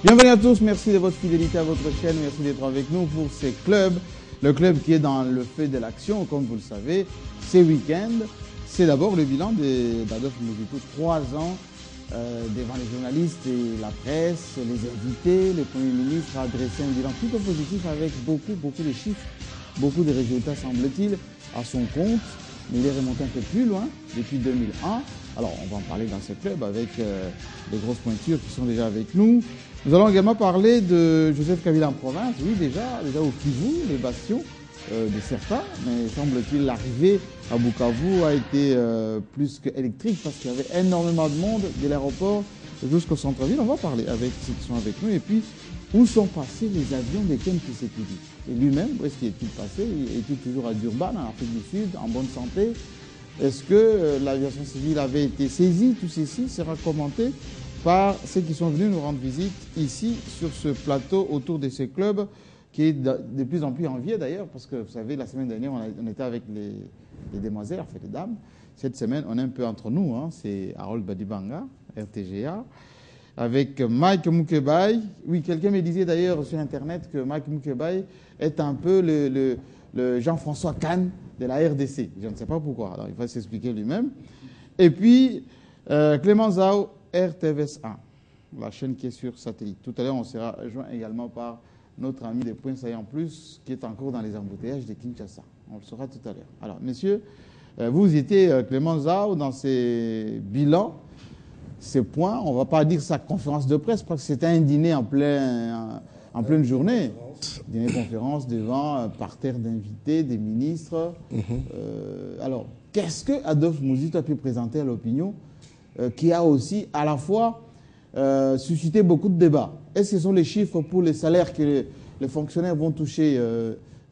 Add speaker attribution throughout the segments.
Speaker 1: Bienvenue à tous, merci de votre fidélité à votre chaîne, merci d'être avec nous pour ce club. Le club qui est dans le feu de l'action, comme vous le savez, ce week-end. C'est d'abord le bilan d'Adolphe Muzito, 3 ans devant les journalistes et la presse, les invités. Le Premier ministre a adressé un bilan plutôt positif avec beaucoup de chiffres, beaucoup de résultats semble-t-il à son compte. Mais il est remonté un peu plus loin depuis 2001. Alors on va en parler dans ce club avec des grosses pointures qui sont déjà avec nous. Nous allons également parler de Joseph Kabila en province, oui déjà au Kivu, les bastions de certains, mais semble-t-il l'arrivée à Bukavu a été plus qu'électrique parce qu'il y avait énormément de monde de l'aéroport jusqu'au centre-ville. On va parler avec ceux qui sont avec nous et puis où sont passés les avions de Ken Tshisekedi. Et lui-même, où est-ce qu'il est-il passé? Est-il toujours à Durban, en Afrique du Sud, en bonne santé? Est-ce que l'aviation civile avait été saisie? Tout ceci sera commenté par ceux qui sont venus nous rendre visite ici sur ce plateau autour de ce club qui est de plus en plus envié d'ailleurs parce que vous savez la semaine dernière on était avec les demoiselles, enfin les dames. Cette semaine on est un peu entre nous, hein. C'est Harold Badibanga, RTGA, avec Mike Mukebai. Oui, quelqu'un me disait d'ailleurs sur internet que Mike Mukebai est un peu le Jean-François Kahn de la RDC. Je ne sais pas pourquoi, alors il va s'expliquer lui-même. Et puis Clément Zao, RTVS1, la chaîne qui est sur satellite. Tout à l'heure, on sera rejoint également par notre ami des Points Saillants Plus, qui est encore dans les embouteillages de Kinshasa. On le saura tout à l'heure. Alors, messieurs, vous étiez Clément Zao dans ces bilans, ces points. On ne va pas dire sa conférence de presse, parce que c'était un dîner en pleine journée. Dîner-conférence devant un parterre d'invités, des ministres. Alors, qu'est-ce que Adolphe Muzito a pu présenter à l'opinion qui a aussi à la fois suscité beaucoup de débats? Est-ce que ce sont les chiffres pour les salaires que les fonctionnaires vont toucher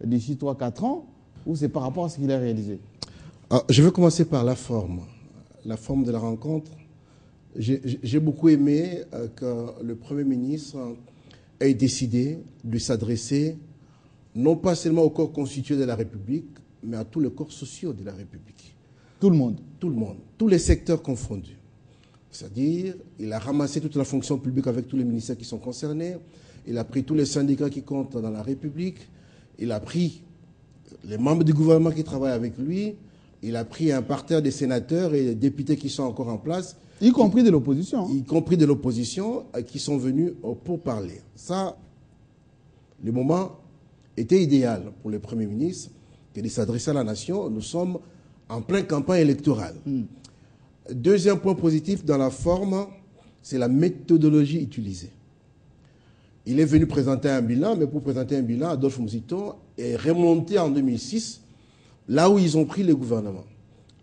Speaker 1: d'ici 3-4 ans ou c'est par rapport à ce qu'il a réalisé?
Speaker 2: Alors, je vais commencer par la forme de la rencontre. J'ai beaucoup aimé que le Premier ministre ait décidé de s'adresser non pas seulement au corps constitué de la République, mais à tous les corps sociaux de la République.
Speaker 1: Tout le monde?
Speaker 2: Tout le monde, tous les secteurs confondus. C'est-à-dire, il a ramassé toute la fonction publique avec tous les ministères qui sont concernés, il a pris tous les syndicats qui comptent dans la République, il a pris les membres du gouvernement qui travaillent avec lui, il a pris un parterre des sénateurs et des députés qui sont encore en place.
Speaker 1: Y compris de l'opposition.
Speaker 2: Y compris de l'opposition qui sont venus pour parler. Ça, le moment était idéal pour le Premier ministre que de s'adresser à la nation. Nous sommes en pleine campagne électorale. Deuxième point positif dans la forme, c'est la méthodologie utilisée. Il est venu présenter un bilan, mais pour présenter un bilan, Adolphe Muzito est remonté en 2006, là où ils ont pris le gouvernement.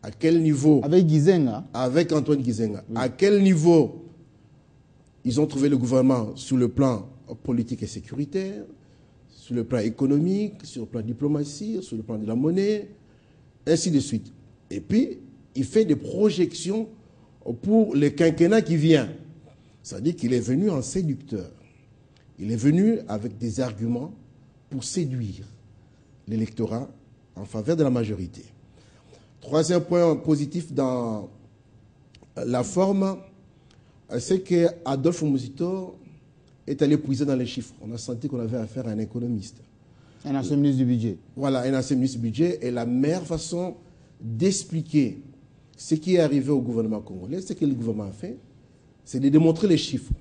Speaker 2: À quel niveau?
Speaker 1: Avec Gizenga.
Speaker 2: Avec Antoine Gizenga. Oui. À quel niveau ils ont trouvé le gouvernement sur le plan politique et sécuritaire, sur le plan économique, sur le plan diplomatie, sur le plan de la monnaie, ainsi de suite. Et puis, il fait des projections pour le quinquennat qui vient. C'est-à-dire qu'il est venu en séducteur. Il est venu avec des arguments pour séduire l'électorat en faveur de la majorité. Troisième point positif dans la forme, c'est qu'Adolphe Muzito est allé puiser dans les chiffres. On a senti qu'on avait affaire à un économiste.
Speaker 1: Un ancien ministre du budget.
Speaker 2: Voilà, un ancien ministre du budget. Et la meilleure façon d'expliquer ce qui est arrivé au gouvernement congolais, ce que le gouvernement a fait, c'est de démontrer les chiffres.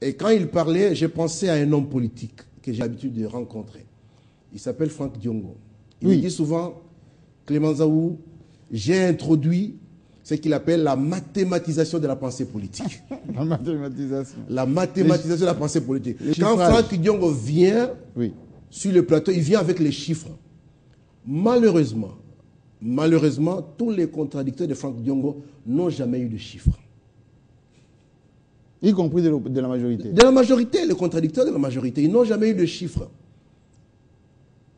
Speaker 2: Et quand il parlait, j'ai pensé à un homme politique que j'ai l'habitude de rencontrer. Il s'appelle Franck Diongo. Il me dit souvent, Clément Zaou, j'ai introduit ce qu'il appelle la mathématisation de la pensée politique.
Speaker 1: La mathématisation.
Speaker 2: La mathématisation de la pensée politique. Quand Franck Diongo vient sur le plateau, il vient avec les chiffres. Malheureusement, tous les contradicteurs de Franck Diongo n'ont jamais eu de chiffres.
Speaker 1: Y compris de la majorité.
Speaker 2: De la majorité, les contradicteurs de la majorité, ils n'ont jamais eu de chiffres.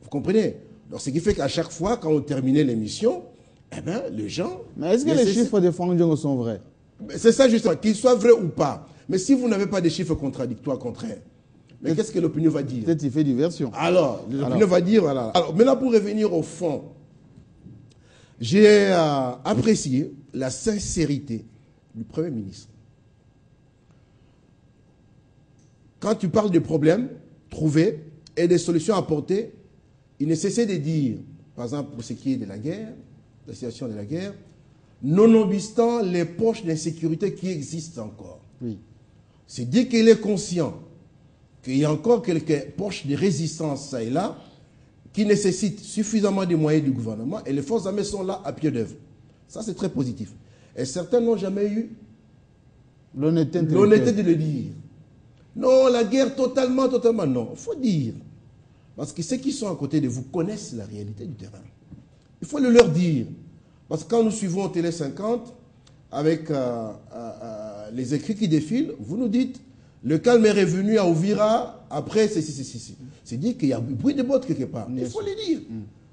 Speaker 2: Vous comprenez? Donc, ce qui fait qu'à chaque fois, quand on terminait l'émission, eh bien, les gens...
Speaker 1: Mais est-ce que les chiffres de Franck Diongo sont vrais?
Speaker 2: C'est ça justement, qu'ils soient vrais ou pas. Mais si vous n'avez pas de chiffres contradictoires, contraires, mais qu'est-ce que l'opinion va dire?
Speaker 1: Peut-être qu'il fait diversion.
Speaker 2: Alors, l'opinion va dire, voilà. Alors, maintenant, pour revenir au fond, j'ai apprécié la sincérité du Premier ministre. quand tu parles des problèmes trouvés et des solutions apportées, il ne cessait de dire, par exemple, pour ce qui est de la guerre, la situation de la guerre, nonobstant les poches d'insécurité qui existent encore.
Speaker 1: Oui.
Speaker 2: C'est dire qu'il est conscient qu'il y a encore quelques poches de résistance, ça et là, qui nécessitent suffisamment de moyens du gouvernement, et les forces armées sont là à pied d'œuvre. Ça, c'est très positif. Et certains n'ont jamais eu l'honnêteté de le dire. Non, la guerre, totalement, non. Il faut dire. Parce que ceux qui sont à côté de vous connaissent la réalité du terrain. Il faut le leur dire. Parce que quand nous suivons Télé 50, avec les écrits qui défilent, vous nous dites, le calme est revenu à Ouvira, après, c'est. C'est dire qu'il y a bruit de bottes quelque part. Il faut le dire.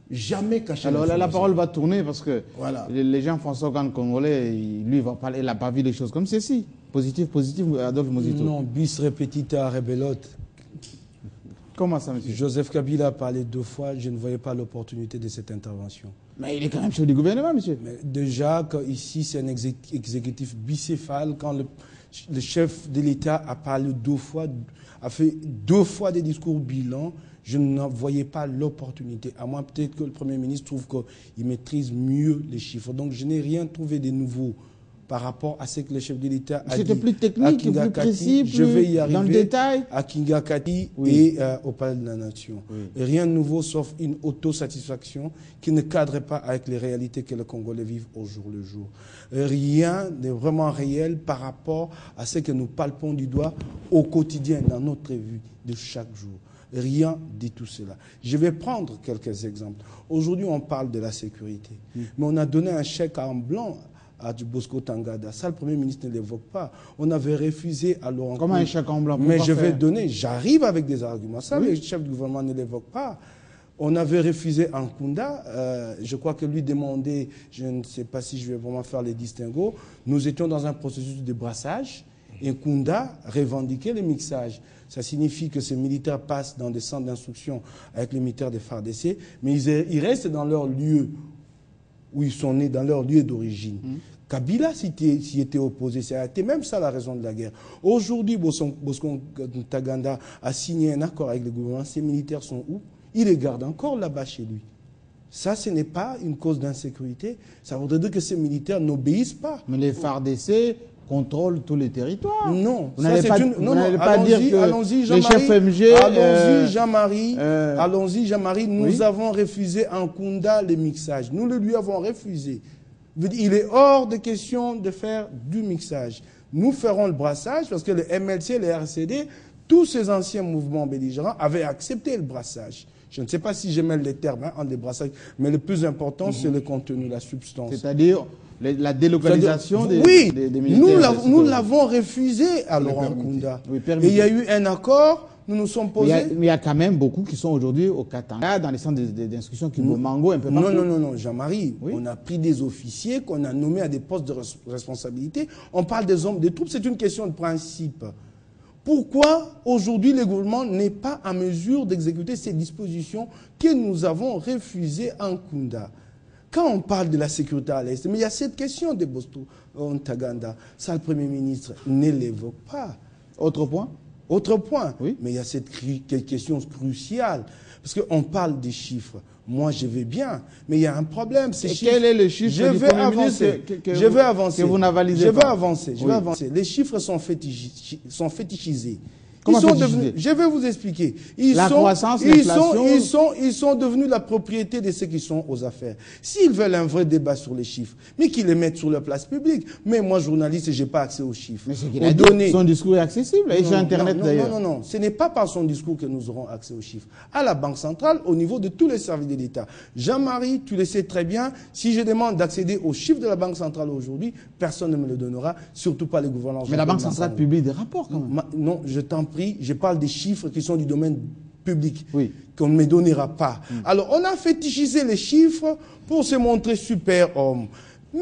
Speaker 2: Jamais cacher.
Speaker 1: Alors la parole va tourner parce que
Speaker 2: voilà.
Speaker 1: les gens font ça quand Congolais, lui, il n'a pas vu les choses comme ceci. Positif, Adolphe Muzito.
Speaker 3: Non, bis repetita rebellot.
Speaker 1: Comment ça, monsieur?
Speaker 3: Joseph Kabila a parlé 2 fois, je ne voyais pas l'opportunité de cette intervention.
Speaker 1: Mais il est quand même chef du gouvernement, monsieur.
Speaker 3: Mais déjà, ici, c'est un exécutif bicéphale. Quand le chef de l'État a parlé 2 fois, a fait 2 fois des discours bilans, je ne voyais pas l'opportunité. À moins peut-être que le Premier ministre trouve qu'il maîtrise mieux les chiffres. Donc, je n'ai rien trouvé de nouveau par rapport à ce que le chef de l'État a dit.
Speaker 1: C'était plus technique, plus précis, plus
Speaker 3: je vais y arriver
Speaker 1: dans le détail.
Speaker 3: À Kingakati
Speaker 1: Oui.
Speaker 3: et au Palais de la Nation.
Speaker 1: Oui.
Speaker 3: Et rien de nouveau sauf une autosatisfaction qui ne cadre pas avec les réalités que les Congolais vivent au jour le jour. Rien de vraiment réel par rapport à ce que nous palpons du doigt au quotidien dans notre vie de chaque jour. Rien de tout cela. Je vais prendre quelques exemples. Aujourd'hui, on parle de la sécurité. Mais on a donné un chèque en blanc à Bosco Tangada. Ça, le Premier ministre ne l'évoque pas. On avait refusé à Laurent
Speaker 1: Comment un chèque en blanc?
Speaker 3: Mais je vais donner, j'arrive avec des arguments. Ça, le chef du gouvernement ne l'évoque pas. On avait refusé Nkunda. Je crois que lui demandait, je ne sais pas si je vais vraiment faire les distinguos, nous étions dans un processus de brassage. Et Nkunda revendiquait le mixage. Ça signifie que ces militaires passent dans des centres d'instruction avec les militaires des FARDC, mais ils restent dans leur lieu où ils sont nés, dans leur lieu d'origine. Kabila s'y était opposé. C'était même ça la raison de la guerre. Aujourd'hui, Bosco Ntaganda a signé un accord avec le gouvernement. Ces militaires sont où? Il les garde encore là-bas chez lui. Ça, ce n'est pas une cause d'insécurité. Ça voudrait dire que ces militaires n'obéissent pas.
Speaker 1: Mais les FARDC contrôlent tous les territoires.
Speaker 3: Non,
Speaker 1: vous n'allez pas dire que les chefs MG...
Speaker 3: Allons-y, Jean-Marie, nous avons refusé Nkunda le mixage. Nous le lui avons refusé. Il est hors de question de faire du mixage. Nous ferons le brassage parce que le MLC, le RCD, tous ces anciens mouvements belligérants avaient accepté le brassage. Je ne sais pas si je mets les termes entre les brassages, mais le plus important, c'est le contenu, la substance.
Speaker 1: C'est-à-dire la délocalisation des militaires.
Speaker 3: Nous l'avons refusé à Laurent Nkunda. Et il y a eu un accord, nous nous sommes posés...
Speaker 1: Mais il y a quand même beaucoup qui sont aujourd'hui au Katanga, dans les centres d'instruction qui vont Mango, un peu partout.
Speaker 3: Non, Jean-Marie, on a pris des officiers qu'on a nommés à des postes de responsabilité. On parle des hommes, des troupes, c'est une question de principe. Pourquoi aujourd'hui le gouvernement n'est pas en mesure d'exécuter ces dispositions que nous avons refusées en Nkunda? Quand on parle de la sécurité à l'Est, mais il y a cette question de Bosco Ntaganda. Ça, le Premier ministre ne l'évoque pas.
Speaker 1: Autre point?
Speaker 3: Autre point.
Speaker 1: Oui.
Speaker 3: Mais il y a cette question cruciale. Parce qu'on parle des chiffres. Moi, je vais bien, mais il y a un problème.
Speaker 1: Quel est le chiffre
Speaker 3: je vais avancer. Je vais avancer.
Speaker 1: Que vous n'avalisez
Speaker 3: pas.
Speaker 1: Je
Speaker 3: vais avancer. Les chiffres sont fétichisés.
Speaker 1: Comment
Speaker 3: je vais vous expliquer.
Speaker 1: Croissance, l'inflation.
Speaker 3: Ils sont devenus la propriété de ceux qui sont aux affaires. S'ils veulent un vrai débat sur les chiffres, mais qu'ils les mettent sur la place publique. Mais moi, journaliste, je n'ai pas accès aux chiffres.
Speaker 1: Mais ce qu'il a dit, son discours est accessible, et sur Internet d'ailleurs.
Speaker 3: Non. Ce n'est pas par son discours que nous aurons accès aux chiffres. À la Banque centrale, au niveau de tous les services de l'État. Jean-Marie, tu le sais très bien, si je demande d'accéder aux chiffres de la Banque centrale aujourd'hui, personne ne me le donnera, surtout pas les gouvernants.
Speaker 1: Mais la Banque centrale publie des rapports quand même.
Speaker 3: Non, je t'en prie. Je parle des chiffres qui sont du domaine public, qu'on ne me donnera pas. Alors, on a fétichisé les chiffres pour se montrer super homme.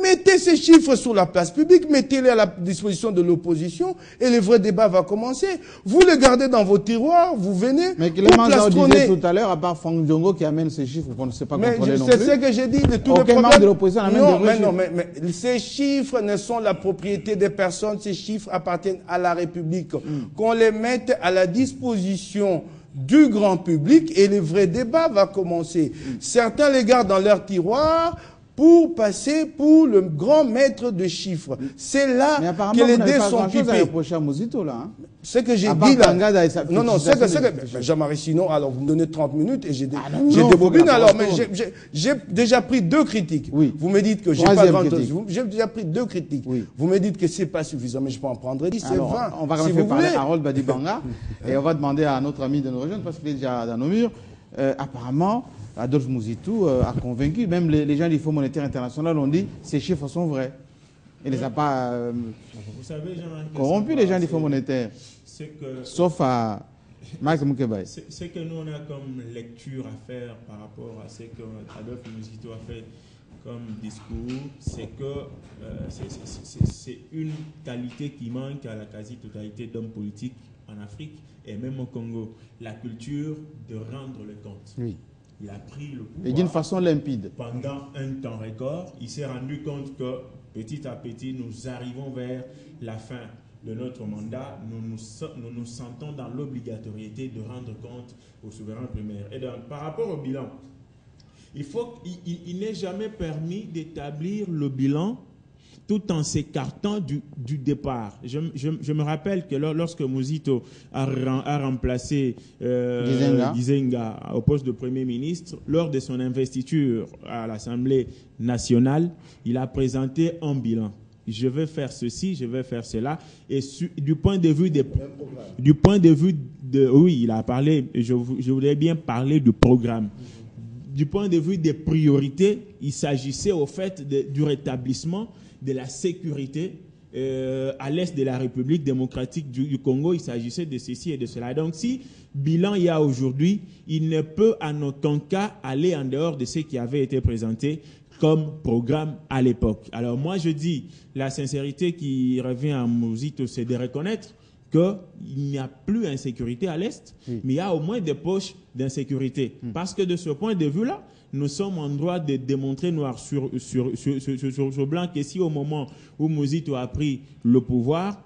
Speaker 3: Mettez ces chiffres sur la place publique, mettez-les à la disposition de l'opposition et le vrai débat va commencer. Vous les gardez dans vos tiroirs, vous venez...
Speaker 1: Mais Clément Zao disait tout à l'heure, à part Franck Diongo qui amène ces chiffres qu'on ne sait pas contrôler non plus.
Speaker 3: C'est ce que j'ai dit de tous les
Speaker 1: Aucun membre de l'opposition n'amène de vrais chiffres.
Speaker 3: Non, mais ces chiffres ne sont la propriété des personnes, ces chiffres appartiennent à la République. Qu'on les mette à la disposition du grand public et le vrai débat va commencer. Certains les gardent dans leur tiroir pour passer pour le grand maître de chiffres. C'est là que les dés sont pipés. Ce que j'ai dit là... Non, c'est que... Jean-Marie, sinon, alors vous me donnez 30 minutes et j'ai des bobines. Alors, mais j'ai déjà pris 2 critiques.
Speaker 1: Oui.
Speaker 3: Vous me dites que j'ai pas grand chose. J'ai déjà pris 2 critiques. Oui. Vous me dites que c'est pas suffisant, mais je peux en prendre 10, c'est 20.
Speaker 1: On va commencer par Harold Badibanga et on va demander à notre ami de nous rejoindre parce qu'il est déjà dans nos murs. Apparemment, Adolphe Mouzitou a convaincu, même les gens du Fonds monétaire international ont dit ces chiffres sont vrais. Il ne les a pas
Speaker 4: vous savez,
Speaker 1: corrompus, les gens du Fonds monétaire. Sauf à Max Moukebaye.
Speaker 4: Ce que nous on a comme lecture à faire par rapport à ce que Adolphe Mouzitou a fait comme discours, c'est que c'est une qualité qui manque à la quasi-totalité d'hommes politiques en Afrique et même au Congo, la culture de rendre le compte. Oui. Il a pris le pouvoir.
Speaker 1: Et d'une façon limpide.
Speaker 4: Pendant un temps record, il s'est rendu compte que petit à petit, nous arrivons vers la fin de notre mandat. Nous nous sentons dans l'obligatoriété de rendre compte au souverain primaire. Et donc, par rapport au bilan, il n'est jamais permis d'établir le bilan tout en s'écartant du départ. Je me rappelle que lorsque Mouzitou a remplacé Gizenga au poste de Premier ministre, lors de son investiture à l'Assemblée nationale, il a présenté un bilan. Je vais faire ceci, je vais faire cela. Et du point de vue oui, il a parlé, je voudrais bien parler du programme. Du point de vue des priorités, il s'agissait au fait du rétablissement de la sécurité à l'est de la République démocratique du Congo. Il s'agissait de ceci et de cela. Donc, si bilan il y a aujourd'hui, il ne peut en aucun cas aller en dehors de ce qui avait été présenté comme programme à l'époque. Alors, moi, je dis, la sincérité qui revient à Mouzitou, c'est de reconnaître qu'il n'y a plus d'insécurité à l'Est, mais il y a au moins des poches d'insécurité. Parce que de ce point de vue-là, nous sommes en droit de démontrer noir sur blanc que si au moment où Mouzitou a pris le pouvoir,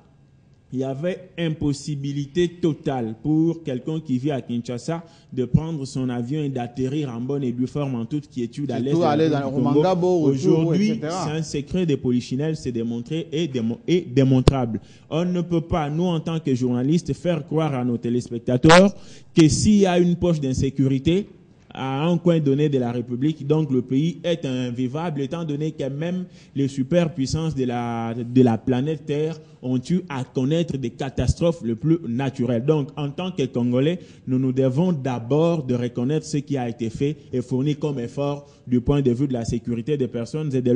Speaker 4: il y avait impossibilité totale pour quelqu'un qui vit à Kinshasa de prendre son avion et d'atterrir en bonne et due forme en toute quiétude à l'est du Congo. Aujourd'hui, c'est un secret de polichinelle, c'est démontré et démontrable. On ne peut pas, nous en tant que journalistes, faire croire à nos téléspectateurs que s'il y a une poche d'insécurité à un coin donné de la République, donc le pays est invivable, étant donné que même les superpuissances de la planète Terre ont eu à connaître des catastrophes les plus naturelles. Donc, en tant que Congolais, nous devons d'abord de reconnaître ce qui a été fait et fourni comme effort du point de vue de la sécurité des personnes et de